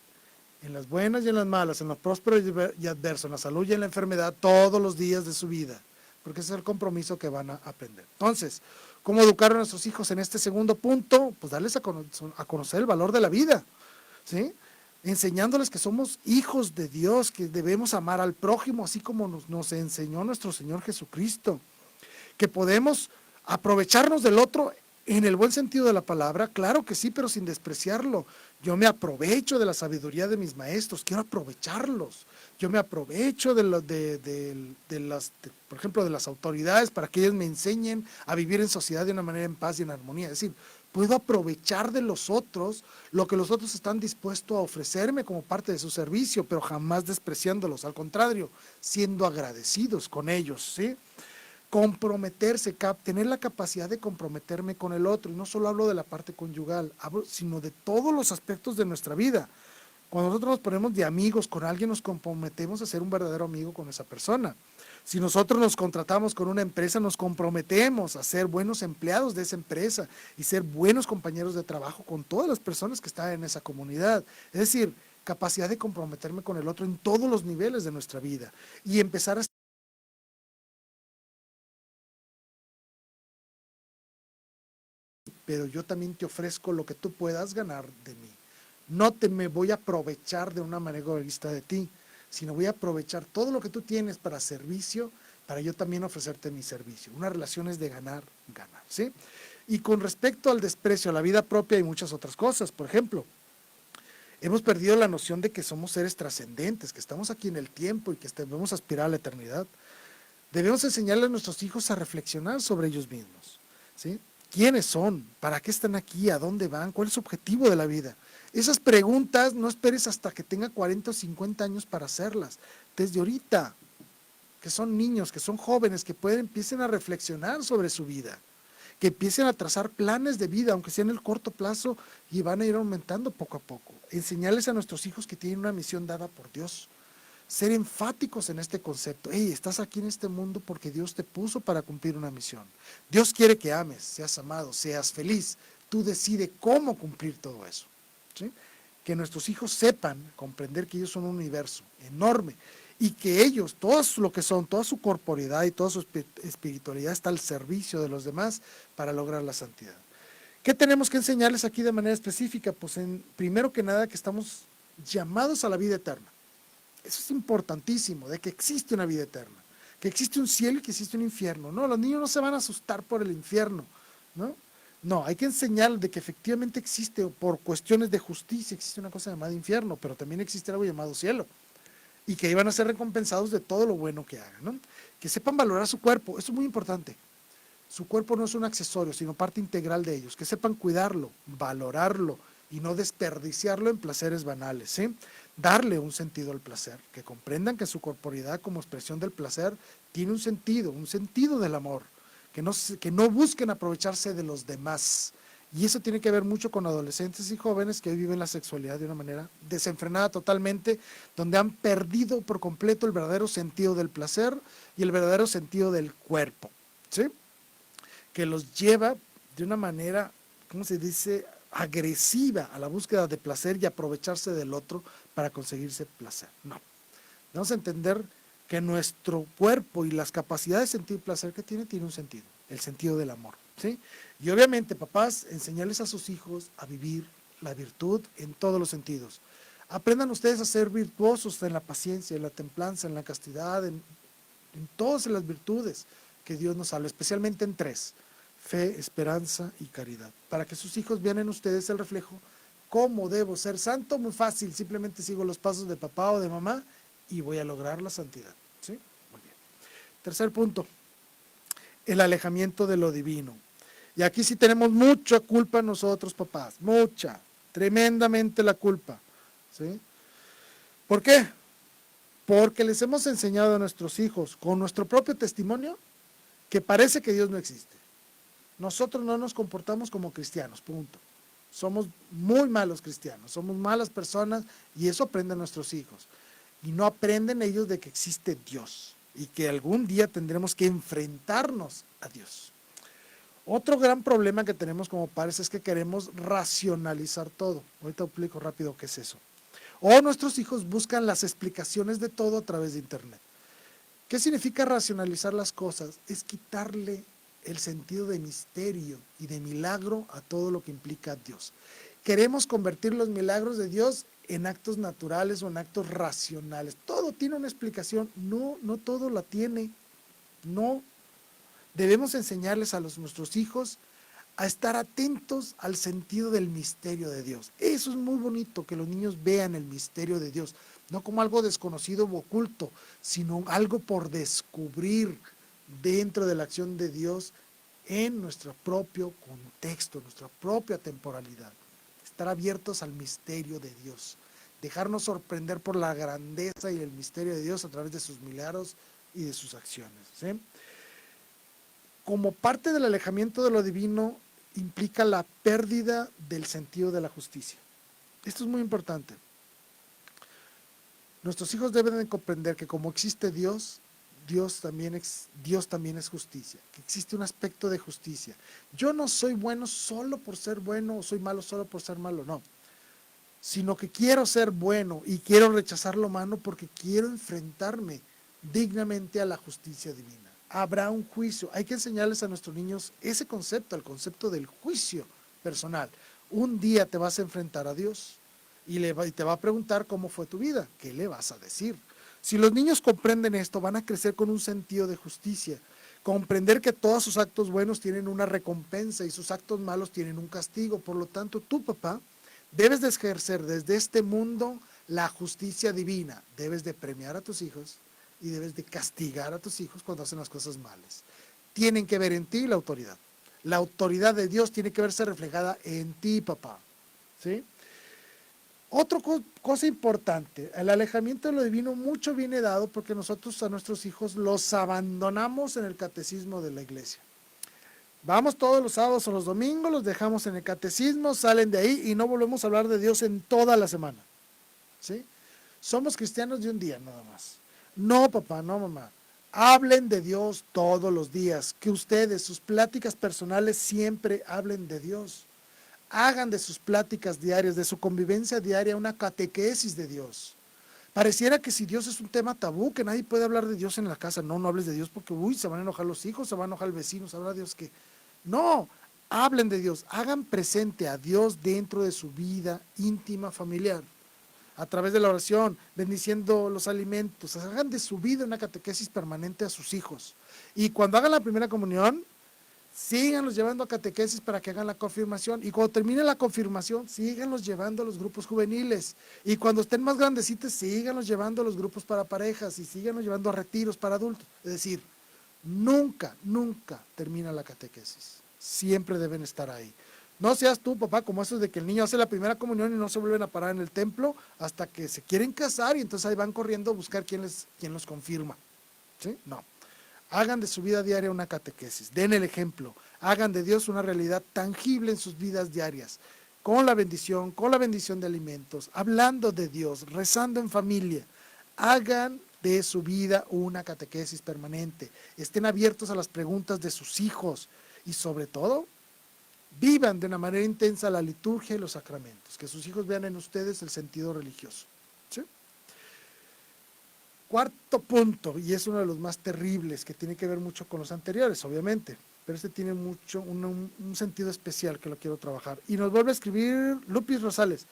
S1: En las buenas y en las malas, en los prósperos y adversos, en la salud y en la enfermedad, todos los días de su vida. Porque ese es el compromiso que van a aprender. Entonces, ¿cómo educar a nuestros hijos en este segundo punto? Pues darles a conocer el valor de la vida, ¿sí? Enseñándoles que somos hijos de Dios, que debemos amar al prójimo, así como nos enseñó nuestro Señor Jesucristo, que podemos aprovecharnos del otro en el buen sentido de la palabra, claro que sí, pero sin despreciarlo. Yo me aprovecho de la sabiduría de mis maestros, quiero aprovecharlos. Yo me aprovecho por ejemplo, de las autoridades para que ellos me enseñen a vivir en sociedad de una manera en paz y en armonía. Es decir, puedo aprovechar de los otros lo que los otros están dispuestos a ofrecerme como parte de su servicio, pero jamás despreciándolos, al contrario, siendo agradecidos con ellos, ¿sí? Comprometerse, tener la capacidad de comprometerme con el otro, y no solo hablo de la parte conyugal, sino de todos los aspectos de nuestra vida. Cuando nosotros nos ponemos de amigos con alguien, nos comprometemos a ser un verdadero amigo con esa persona. Si nosotros nos contratamos con una empresa, nos comprometemos a ser buenos empleados de esa empresa y ser buenos compañeros de trabajo con todas las personas que están en esa comunidad. Es decir, capacidad de comprometerme con el otro en todos los niveles de nuestra vida y empezar a pero yo también te ofrezco lo que tú puedas ganar de mí. No te me voy a aprovechar de una manera egoísta de ti, sino voy a aprovechar todo lo que tú tienes para servicio, para yo también ofrecerte mi servicio. Una relación es de ganar, ganar, ¿sí? Y con respecto al desprecio a la vida propia y muchas otras cosas, por ejemplo, hemos perdido la noción de que somos seres trascendentes, que estamos aquí en el tiempo y que debemos aspirar a la eternidad. Debemos enseñarle a nuestros hijos a reflexionar sobre ellos mismos, ¿sí? ¿Quiénes son? ¿Para qué están aquí? ¿A dónde van? ¿Cuál es su objetivo de la vida? Esas preguntas no esperes hasta que tenga 40 o 50 años para hacerlas. Desde ahorita, que son niños, que son jóvenes, que empiecen a reflexionar sobre su vida, que empiecen a trazar planes de vida, aunque sea en el corto plazo, y van a ir aumentando poco a poco. Enseñarles a nuestros hijos que tienen una misión dada por Dios. Ser enfáticos en este concepto. Hey, estás aquí en este mundo porque Dios te puso para cumplir una misión. Dios quiere que ames, seas amado, seas feliz. Tú decides cómo cumplir todo eso, ¿sí? Que nuestros hijos sepan comprender que ellos son un universo enorme y que ellos, todo lo que son, toda su corporeidad y toda su espiritualidad está al servicio de los demás para lograr la santidad. ¿Qué tenemos que enseñarles aquí de manera específica? Pues primero que nada que estamos llamados a la vida eterna. Eso es importantísimo, de que existe una vida eterna, que existe un cielo y que existe un infierno. No, los niños no se van a asustar por el infierno, ¿no? No, hay que enseñarles de que efectivamente existe, por cuestiones de justicia, existe una cosa llamada infierno, pero también existe algo llamado cielo, y que iban a ser recompensados de todo lo bueno que hagan, ¿no? Que sepan valorar su cuerpo, eso es muy importante. Su cuerpo no es un accesorio, sino parte integral de ellos. Que sepan cuidarlo, valorarlo y no desperdiciarlo en placeres banales, ¿sí? Darle un sentido al placer, que comprendan que su corporeidad como expresión del placer tiene un sentido del amor, que no busquen aprovecharse de los demás. Y eso tiene que ver mucho con adolescentes y jóvenes que hoy viven la sexualidad de una manera desenfrenada totalmente, donde han perdido por completo el verdadero sentido del placer y el verdadero sentido del cuerpo, ¿sí? Que los lleva de una manera, ¿cómo se dice?, agresiva a la búsqueda de placer y aprovecharse del otro para conseguirse placer. No. Debemos entender que nuestro cuerpo y las capacidades de sentir placer que tiene un sentido, el sentido del amor, ¿sí? Y obviamente, papás, enseñarles a sus hijos a vivir la virtud en todos los sentidos. Aprendan ustedes a ser virtuosos en la paciencia, en la templanza, en la castidad, en todas las virtudes que Dios nos habla, especialmente en tres: fe, esperanza y caridad, para que sus hijos vean en ustedes el reflejo. ¿Cómo debo ser santo? Muy fácil, simplemente sigo los pasos de papá o de mamá y voy a lograr la santidad, ¿sí? Muy bien. Tercer punto, el alejamiento de lo divino. Y aquí sí tenemos mucha culpa nosotros, papás, mucha, tremendamente la culpa, ¿sí? ¿Por qué? Porque les hemos enseñado a nuestros hijos con nuestro propio testimonio que parece que Dios no existe. Nosotros no nos comportamos como cristianos, punto. Somos muy malos cristianos, somos malas personas y eso aprenden nuestros hijos. Y no aprenden ellos de que existe Dios y que algún día tendremos que enfrentarnos a Dios. Otro gran problema que tenemos como padres es que queremos racionalizar todo. Ahorita explico rápido qué es eso. O nuestros hijos buscan las explicaciones de todo a través de Internet. ¿Qué significa racionalizar las cosas? Es quitarle el sentido de misterio y de milagro a todo lo que implica Dios. Queremos convertir los milagros de Dios en actos naturales o en actos racionales. Todo tiene una explicación. No, no todo la tiene. No. Debemos enseñarles a nuestros hijos a estar atentos al sentido del misterio de Dios. Eso es muy bonito, que los niños vean el misterio de Dios, no como algo desconocido u oculto, sino algo por descubrir dentro de la acción de Dios en nuestro propio contexto, nuestra propia temporalidad. Estar abiertos al misterio de Dios, dejarnos sorprender por la grandeza y el misterio de Dios a través de sus milagros y de sus acciones, ¿sí? Como parte del alejamiento de lo divino implica la pérdida del sentido de la justicia. Esto es muy importante. Nuestros hijos deben de comprender que como existe Dios, Dios también es justicia, que existe un aspecto de justicia. Yo no soy bueno solo por ser bueno o soy malo solo por ser malo, no. Sino que quiero ser bueno y quiero rechazar lo malo porque quiero enfrentarme dignamente a la justicia divina. Habrá un juicio. Hay que enseñarles a nuestros niños ese concepto, el concepto del juicio personal. Un día te vas a enfrentar a Dios y te va a preguntar cómo fue tu vida. ¿Qué le vas a decir? Si los niños comprenden esto, van a crecer con un sentido de justicia. Comprender que todos sus actos buenos tienen una recompensa y sus actos malos tienen un castigo. Por lo tanto, tú, papá, debes de ejercer desde este mundo la justicia divina. Debes de premiar a tus hijos y debes de castigar a tus hijos cuando hacen las cosas malas. Tienen que ver en ti la autoridad. La autoridad de Dios tiene que verse reflejada en ti, papá. ¿Sí? Otra cosa importante, el alejamiento de lo divino mucho viene dado porque nosotros a nuestros hijos los abandonamos en el catecismo de la iglesia. Vamos todos los sábados o los domingos, los dejamos en el catecismo, salen de ahí y no volvemos a hablar de Dios en toda la semana. ¿Sí? Somos cristianos de un día nada más. No, papá, no, mamá. Hablen de Dios todos los días. Que ustedes, sus pláticas personales, siempre hablen de Dios. Hagan de sus pláticas diarias, de su convivencia diaria, una catequesis de Dios. Pareciera que si Dios es un tema tabú, que nadie puede hablar de Dios en la casa. No, no hables de Dios porque, se van a enojar los hijos, se van a enojar el vecino, sabrá Dios qué. No, hablen de Dios, hagan presente a Dios dentro de su vida íntima, familiar. A través de la oración, bendiciendo los alimentos, hagan de su vida una catequesis permanente a sus hijos. Y cuando hagan la primera comunión, síganlos llevando a catequesis para que hagan la confirmación. Y cuando termine la confirmación, síganlos llevando a los grupos juveniles. Y cuando estén más grandecitos, síganlos llevando a los grupos para parejas y síganlos llevando a retiros para adultos. Es decir, nunca, nunca termina la catequesis. Siempre deben estar ahí. No seas tú, papá, como eso de que el niño hace la primera comunión y no se vuelven a parar en el templo hasta que se quieren casar y entonces ahí van corriendo a buscar quién los confirma. ¿Sí? No. Hagan de su vida diaria una catequesis, den el ejemplo, hagan de Dios una realidad tangible en sus vidas diarias, con la bendición de alimentos, hablando de Dios, rezando en familia. Hagan de su vida una catequesis permanente, estén abiertos a las preguntas de sus hijos y sobre todo, vivan de una manera intensa la liturgia y los sacramentos, que sus hijos vean en ustedes el sentido religioso. ¿Sí? Cuarto punto, y es uno de los más terribles, que tiene que ver mucho con los anteriores, obviamente, pero este tiene mucho un sentido especial que lo quiero trabajar. Y nos vuelve a escribir Lupis Rosales.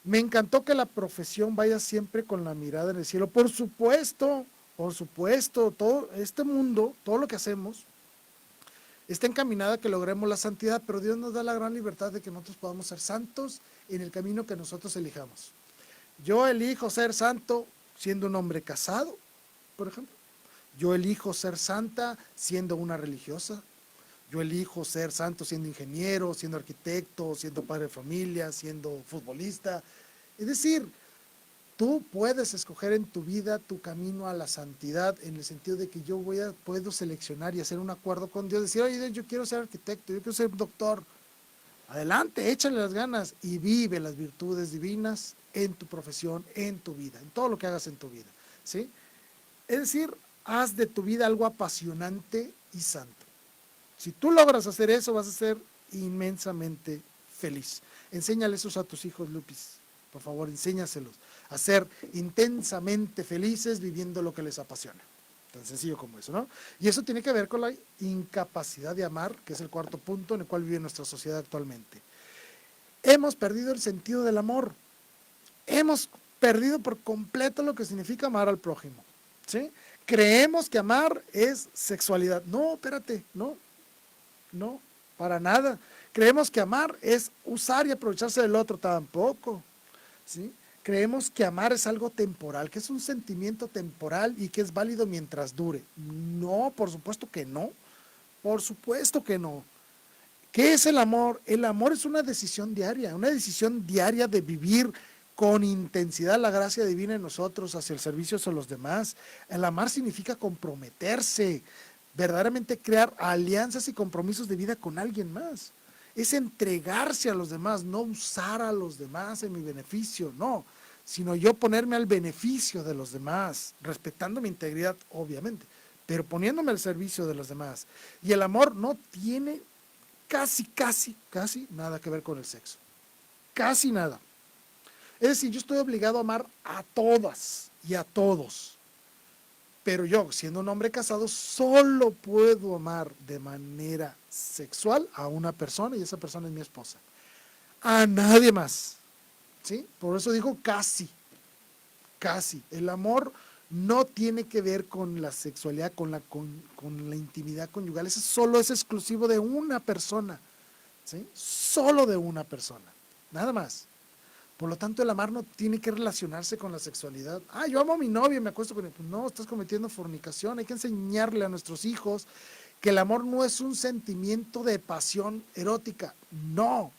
S1: Me encantó que la profesión vaya siempre con la mirada en el cielo. Por supuesto, todo este mundo, todo lo que hacemos, está encaminado a que logremos la santidad, pero Dios nos da la gran libertad de que nosotros podamos ser santos en el camino que nosotros elijamos. Yo elijo ser santo siendo un hombre casado, por ejemplo. Yo elijo ser santa siendo una religiosa. Yo elijo ser santo siendo ingeniero, siendo arquitecto, siendo padre de familia, siendo futbolista. Es decir, tú puedes escoger en tu vida tu camino a la santidad en el sentido de que yo puedo seleccionar y hacer un acuerdo con Dios. Decir, oye, yo quiero ser arquitecto, yo quiero ser doctor. Adelante, échale las ganas y vive las virtudes divinas en tu profesión, en tu vida, en todo lo que hagas en tu vida, ¿sí? Es decir, haz de tu vida algo apasionante y santo. Si tú logras hacer eso, vas a ser inmensamente feliz. Enséñale eso a tus hijos, Lupis. Por favor, enséñaselos a ser intensamente felices viviendo lo que les apasiona. Tan sencillo como eso, ¿no? Y eso tiene que ver con la incapacidad de amar, que es el cuarto punto en el cual vive nuestra sociedad actualmente. Hemos perdido el sentido del amor. Hemos perdido por completo lo que significa amar al prójimo, ¿sí? Creemos que amar es sexualidad. No, espérate, no, para nada. Creemos que amar es usar y aprovecharse del otro, tampoco, ¿sí? Creemos que amar es algo temporal, que es un sentimiento temporal y que es válido mientras dure. No, por supuesto que no. Por supuesto que no. ¿Qué es el amor? El amor es una decisión diaria de vivir con intensidad la gracia divina en nosotros hacia el servicio a los demás. El amar significa comprometerse, verdaderamente crear alianzas y compromisos de vida con alguien más. Es entregarse a los demás, no usar a los demás en mi beneficio, no, sino yo ponerme al beneficio de los demás, respetando mi integridad, obviamente, pero poniéndome al servicio de los demás. Y el amor no tiene casi nada que ver con el sexo. Casi nada. Es decir, yo estoy obligado a amar a todas y a todos. Pero yo, siendo un hombre casado, solo puedo amar de manera sexual a una persona y esa persona es mi esposa. A nadie más. ¿Sí? Por eso digo casi, casi. El amor no tiene que ver con la sexualidad, con la intimidad conyugal. Eso solo es exclusivo de una persona. ¿Sí? Solo de una persona. Nada más. Por lo tanto, el amar no tiene que relacionarse con la sexualidad. Ah, yo amo a mi novia y me acuesto con él. Pues no, estás cometiendo fornicación. Hay que enseñarle a nuestros hijos que el amor no es un sentimiento de pasión erótica. No.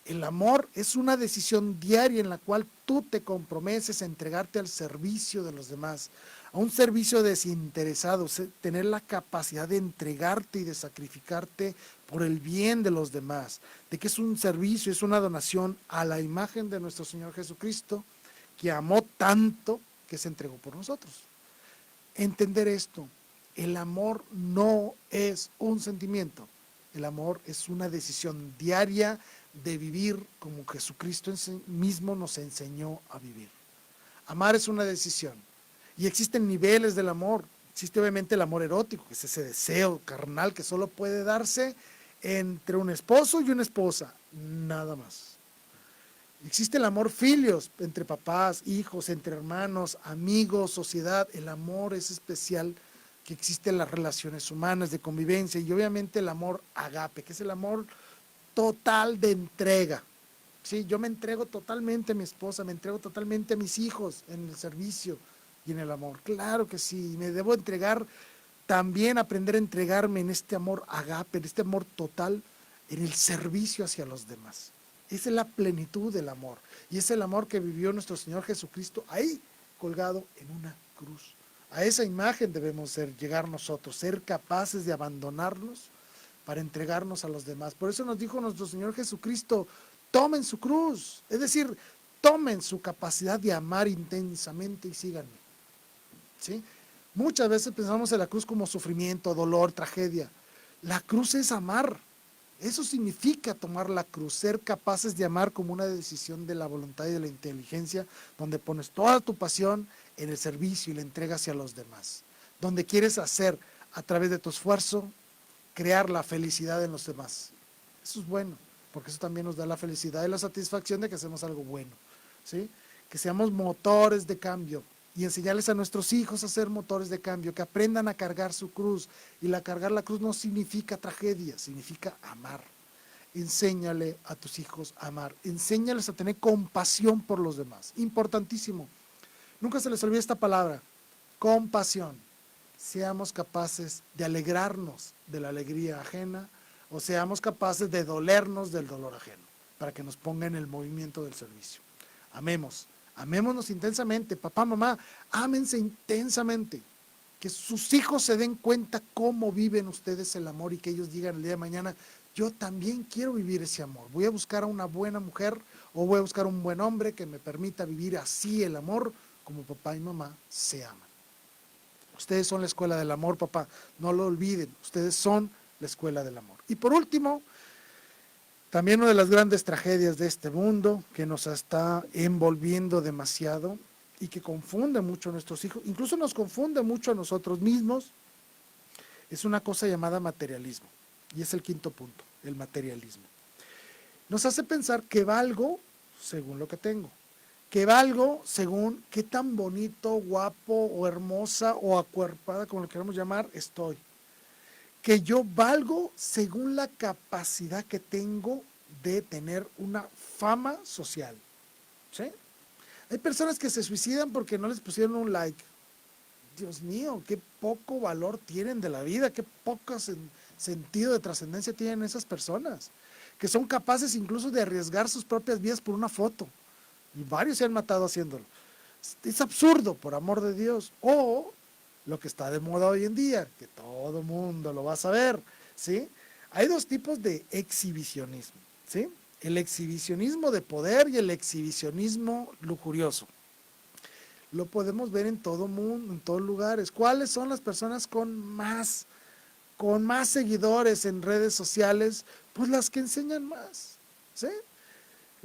S1: El amor es una decisión diaria en la cual tú te comprometes a entregarte al servicio de los demás, a un servicio desinteresado, tener la capacidad de entregarte y de sacrificarte por el bien de los demás, de que es un servicio, es una donación a la imagen de nuestro Señor Jesucristo, que amó tanto que se entregó por nosotros. Entender esto, el amor no es un sentimiento, el amor es una decisión diaria de vivir como Jesucristo mismo nos enseñó a vivir. Amar es una decisión y existen niveles del amor. Existe obviamente el amor erótico, que es ese deseo carnal que solo puede darse entre un esposo y una esposa, nada más. Existe el amor filios, entre papás, hijos, entre hermanos, amigos, sociedad. El amor es especial que existe en las relaciones humanas de convivencia y obviamente el amor agape, que es el amor total de entrega. Sí, yo me entrego totalmente a mi esposa, me entrego totalmente a mis hijos en el servicio y en el amor. Claro que sí, me debo entregar, también aprender a entregarme en este amor agape, en este amor total, en el servicio hacia los demás. Esa es la plenitud del amor. Y es el amor que vivió nuestro Señor Jesucristo ahí, colgado en una cruz. A esa imagen debemos llegar nosotros, ser capaces de abandonarnos para entregarnos a los demás. Por eso nos dijo nuestro Señor Jesucristo, tomen su cruz, es decir, tomen su capacidad de amar intensamente y síganme. ¿Sí? Muchas veces pensamos en la cruz como sufrimiento, dolor, tragedia. La cruz es amar. Eso significa tomar la cruz, ser capaces de amar como una decisión de la voluntad y de la inteligencia, donde pones toda tu pasión en el servicio y la entrega hacia los demás, donde quieres hacer a través de tu esfuerzo, crear la felicidad en los demás. Eso es bueno, porque eso también nos da la felicidad y la satisfacción de que hacemos algo bueno, ¿sí? Que seamos motores de cambio y enseñarles a nuestros hijos a ser motores de cambio, que aprendan a cargar su cruz. Y cargar la cruz no significa tragedia, significa amar. Enséñale a tus hijos a amar, enséñales a tener compasión por los demás. Importantísimo. Nunca se les olvide esta palabra, compasión. Seamos capaces de alegrarnos de la alegría ajena o seamos capaces de dolernos del dolor ajeno, para que nos ponga en el movimiento del servicio. Amemos, amémonos intensamente. Papá, mamá, ámense intensamente. Que sus hijos se den cuenta cómo viven ustedes el amor y que ellos digan el día de mañana, yo también quiero vivir ese amor. Voy a buscar a una buena mujer o voy a buscar un buen hombre que me permita vivir así el amor como papá y mamá se aman. Ustedes son la escuela del amor, papá. No lo olviden. Ustedes son la escuela del amor. Y por último, también una de las grandes tragedias de este mundo que nos está envolviendo demasiado y que confunde mucho a nuestros hijos, incluso nos confunde mucho a nosotros mismos, es una cosa llamada materialismo. Y es el quinto punto, el materialismo. Nos hace pensar que valgo según lo que tengo. Que valgo según qué tan bonito, guapo o hermosa o acuerpada, como lo queramos llamar, estoy. Que yo valgo según la capacidad que tengo de tener una fama social. ¿Sí? Hay personas que se suicidan porque no les pusieron un like. Dios mío, qué poco valor tienen de la vida, qué poco sentido de trascendencia tienen esas personas, que son capaces incluso de arriesgar sus propias vidas por una foto. Y varios se han matado haciéndolo. Es absurdo, por amor de Dios. O lo que está de moda hoy en día, que todo mundo lo va a saber, ¿sí? Hay dos tipos de exhibicionismo, ¿sí? El exhibicionismo de poder y el exhibicionismo lujurioso. Lo podemos ver en todo mundo, en todos lugares. ¿Cuáles son las personas con más seguidores en redes sociales? Pues las que enseñan más, ¿sí?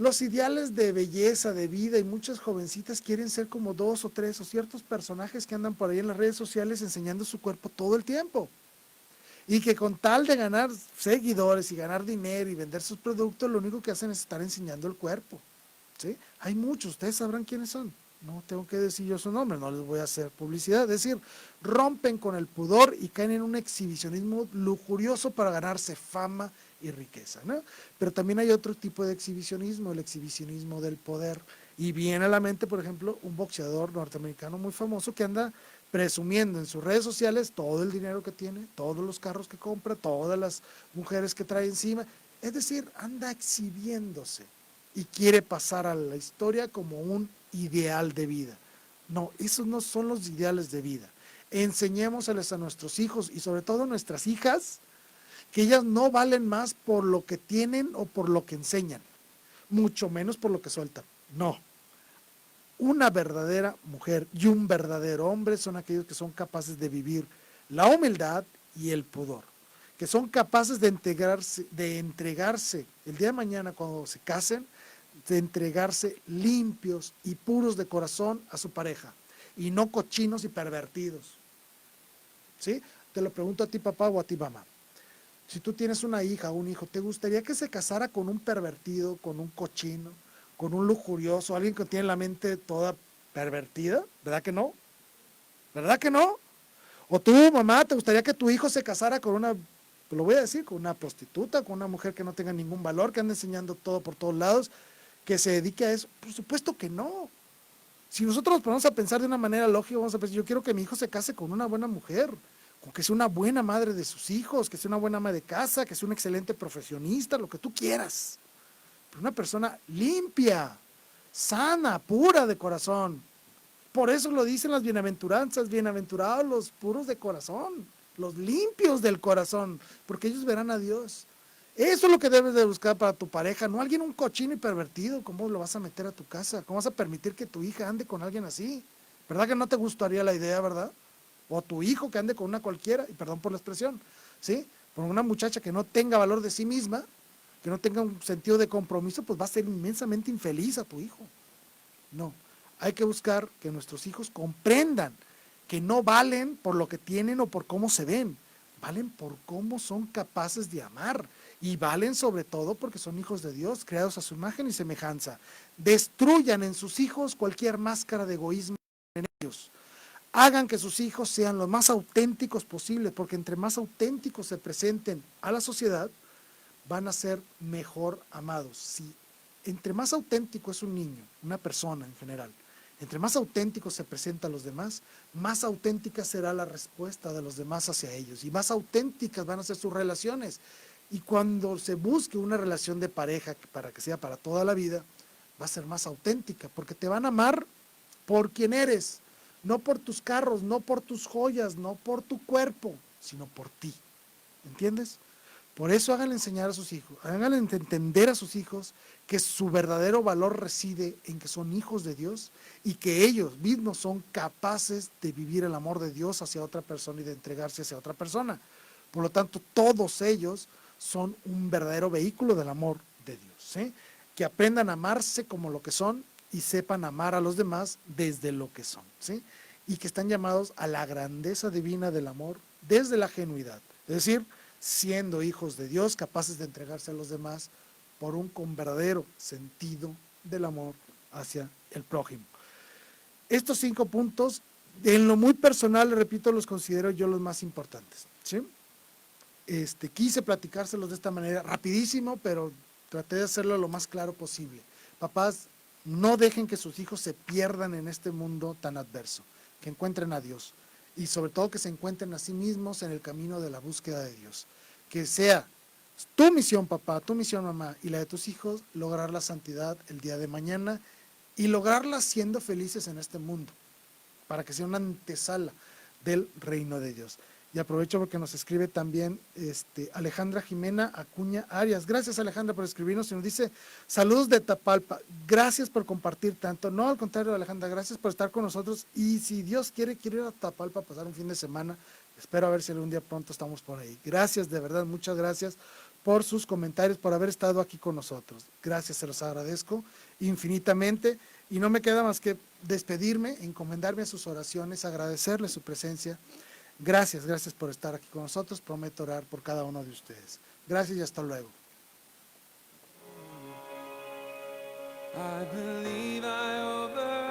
S1: los ideales de belleza, de vida, y muchas jovencitas quieren ser como 2 o 3 o ciertos personajes que andan por ahí en las redes sociales enseñando su cuerpo todo el tiempo. Y que con tal de ganar seguidores y ganar dinero y vender sus productos, lo único que hacen es estar enseñando el cuerpo. ¿Sí? Hay muchos, ustedes sabrán quiénes son. No tengo que decir yo su nombre, no les voy a hacer publicidad. Es decir, rompen con el pudor y caen en un exhibicionismo lujurioso para ganarse fama y riqueza, ¿no? Pero también hay otro tipo de exhibicionismo, el exhibicionismo del poder. Y viene a la mente, por ejemplo, un boxeador norteamericano muy famoso que anda presumiendo en sus redes sociales todo el dinero que tiene, todos los carros que compra, todas las mujeres que trae encima. Es decir, anda exhibiéndose y quiere pasar a la historia como un ideal de vida. No, esos no son los ideales de vida. Enseñémosles a nuestros hijos y sobre todo a nuestras hijas que ellas no valen más por lo que tienen o por lo que enseñan, mucho menos por lo que sueltan. No. Una verdadera mujer y un verdadero hombre son aquellos que son capaces de vivir la humildad y el pudor, que son capaces de entregarse el día de mañana cuando se casen, de entregarse limpios y puros de corazón a su pareja y no cochinos y pervertidos. ¿Sí? Te lo pregunto a ti, papá, o a ti, mamá. Si tú tienes una hija o un hijo, ¿te gustaría que se casara con un pervertido, con un cochino, con un lujurioso, alguien que tiene la mente toda pervertida? ¿Verdad que no? ¿Verdad que no? O tú, mamá, ¿te gustaría que tu hijo se casara con una, lo voy a decir, con una prostituta, con una mujer que no tenga ningún valor, que ande enseñando todo por todos lados, que se dedique a eso? Por supuesto que no. Si nosotros nos ponemos a pensar de una manera lógica, vamos a pensar, yo quiero que mi hijo se case con una buena mujer, con que sea una buena madre de sus hijos, que sea una buena ama de casa, que sea un excelente profesionista, lo que tú quieras. Pero una persona limpia, sana, pura de corazón. Por eso lo dicen las bienaventuranzas, bienaventurados los puros de corazón, los limpios del corazón, porque ellos verán a Dios. Eso es lo que debes de buscar para tu pareja, no alguien un cochino y pervertido. ¿Cómo lo vas a meter a tu casa? ¿Cómo vas a permitir que tu hija ande con alguien así? ¿Verdad que no te gustaría la idea, verdad? O tu hijo que ande con una cualquiera, y perdón por la expresión, ¿sí? Con una muchacha que no tenga valor de sí misma, que no tenga un sentido de compromiso, pues va a ser inmensamente infeliz a tu hijo. No, hay que buscar que nuestros hijos comprendan que no valen por lo que tienen o por cómo se ven, valen por cómo son capaces de amar y valen sobre todo porque son hijos de Dios, creados a su imagen y semejanza. Destruyan en sus hijos cualquier máscara de egoísmo en ellos. Hagan que sus hijos sean los más auténticos posibles, porque entre más auténticos se presenten a la sociedad, van a ser mejor amados. Si entre más auténtico es un niño, una persona en general, entre más auténtico se presenta a los demás, más auténtica será la respuesta de los demás hacia ellos y más auténticas van a ser sus relaciones. Y cuando se busque una relación de pareja para que sea para toda la vida, va a ser más auténtica, porque te van a amar por quien eres, no por tus carros, no por tus joyas, no por tu cuerpo, sino por ti. ¿Entiendes? Por eso háganle enseñar a sus hijos, háganle entender a sus hijos que su verdadero valor reside en que son hijos de Dios y que ellos mismos son capaces de vivir el amor de Dios hacia otra persona y de entregarse hacia otra persona. Por lo tanto, todos ellos son un verdadero vehículo del amor de Dios, ¿sí? Que aprendan a amarse como lo que son y sepan amar a los demás desde lo que son, ¿sí? Y que están llamados a la grandeza divina del amor desde la genuidad. Es decir, siendo hijos de Dios, capaces de entregarse a los demás por un con verdadero sentido del amor hacia el prójimo. Estos 5 puntos, en lo muy personal, repito, los considero yo los más importantes, ¿sí? Quise platicárselos de esta manera, rapidísimo, pero traté de hacerlo lo más claro posible. Papás, no dejen que sus hijos se pierdan en este mundo tan adverso, que encuentren a Dios y sobre todo que se encuentren a sí mismos en el camino de la búsqueda de Dios. Que sea tu misión, papá, tu misión, mamá, y la de tus hijos, lograr la santidad el día de mañana y lograrla siendo felices en este mundo, para que sea una antesala del reino de Dios. Y aprovecho porque nos escribe también Alejandra Jimena Acuña Arias. Gracias, Alejandra, por escribirnos y nos dice, saludos de Tapalpa, gracias por compartir tanto. No, al contrario, Alejandra, gracias por estar con nosotros y si Dios quiere, quiero ir a Tapalpa a pasar un fin de semana. Espero a ver si algún día pronto estamos por ahí. Gracias, de verdad, muchas gracias por sus comentarios, por haber estado aquí con nosotros. Gracias, se los agradezco infinitamente y no me queda más que despedirme, encomendarme a sus oraciones, agradecerles su presencia. Gracias, gracias por estar aquí con nosotros. Prometo orar por cada uno de ustedes. Gracias y hasta luego.
S2: I believe I